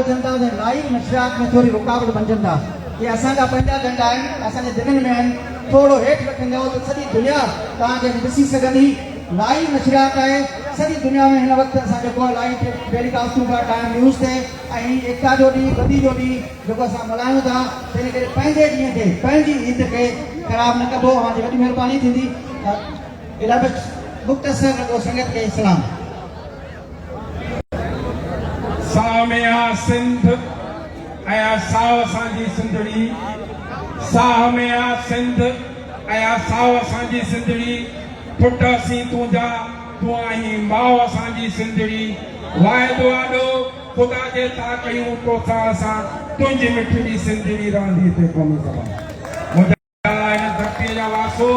वधनि था त लाइव नशरियात में थोरी रुकावट बणजनि था कि असांजा पंहिंजा झंडा आहिनि असांजे दिलनि में आहिनि थोरो हेठि रखंदव त सॼी दुनिया तव्हांखे ॾिसी सघंदी लाइव नशरियात आहे सॼी दुनिया में हिन वक़्तु असां जेको आहे लाइव टेलीकास्टिंग था टाइम न्यूज़ ते ऐं एकता जो ॾींहुं बदी जो ॾींहुं जेको असां मल्हायूं था तंहिं करे पंहिंजे ॾींहं खे पंहिंजी ईद खे ख़राबु न कबो तव्हांजी वॾी महिरबानी थींदी इलाही मुख़्तसर संगत खे सलाम सामिया सिंध आया साव असांजी सिंधड़ी सामिया सिंध आया साव असांजी सिंधड़ी पुट असीं तुंहिंजा तूं आहीं माउ असांजी सिंधड़ी वाइदो आॾो ख़ुदा जे था कयूं तोसां असां तुंहिंजी मिठड़ी सिंधड़ी रहंदी हिते क़ौमी सभा मुंहिंजा हिन धरतीअ जा वासो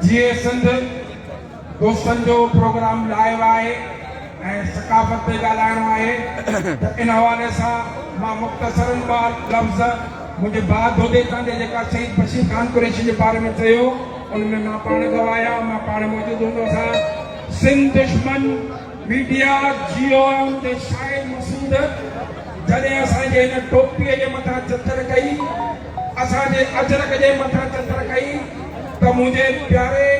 जीए सिंध दोस्तनि जो प्रोग्राम लाइव आहे ऐं सकाफ़त ते ॻाल्हाइणो आहे त इन हवाले सां मां मुख़्तसरनि ॿ लफ़्ज़ मुंहिंजे भाउ दोदेतां जे जेका शहीद बशीर ख़ान कुरैशी जे बारे में चयो उनमें मां पाण गवाया मां पाण मौजूदु हूंदो सां सिंध दुश्मन मीडिया जियो ऐं उनजे शाइर मसूद जॾहिं असांजे हिन टोपीअ जे मथां चित्र कई असांजे अजरक जे मथां चित्र कई त मुंहिंजे प्यारे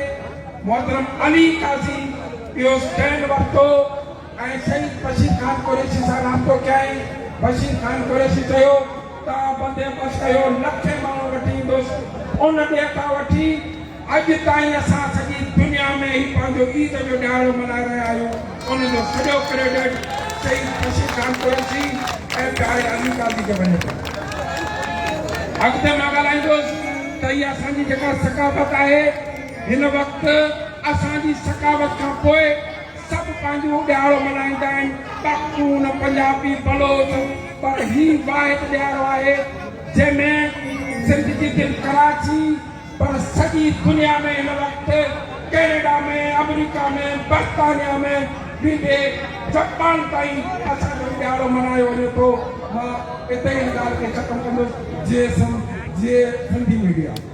मोहतरम अली काज़ी इहो स्टैंड वरितो ऐं शहीद बशीर ख़ान कुरैशी सां राब्तो कयईं बशीर ख़ान कुरैशी चयो तव्हां बंदोबस्तु कयो लखे माण्हू वठी ईंदुसि उन ॾींहं खां वठी अॼु ताईं असां सॼी दुनिया में ई पंहिंजो ईद जो ॾियारो मल्हाए रहिया आहियूं उनजो सॼो क्रेडिट शहीद बशीर ख़ान कुरैशी ऐं प्यारे अली काज़ी खे वञे थो अॻिते मां ॻाल्हाईंदुसि त इहा असांजी जेका सकाफ़त आहे हिन वक़्तु असांजी सकावत खां पोइ सभु पंहिंजो ॾियारो मल्हाईंदा आहिनि पख्तून पंजाबी बलोच पर ही वाहिद ॾियारो आहे जंहिंमें सिंध जी दिलि कराची पर सॼी दुनिया में हिन वक़्तु कैनेडा में अमेरिका में बर्तानिया में ॿिए जापान ताईं असांजो ॾियारो मल्हायो वञे थो मां हिते हिन ॻाल्हि खे ख़तमु कंदुसि जे सिंधी मीडिया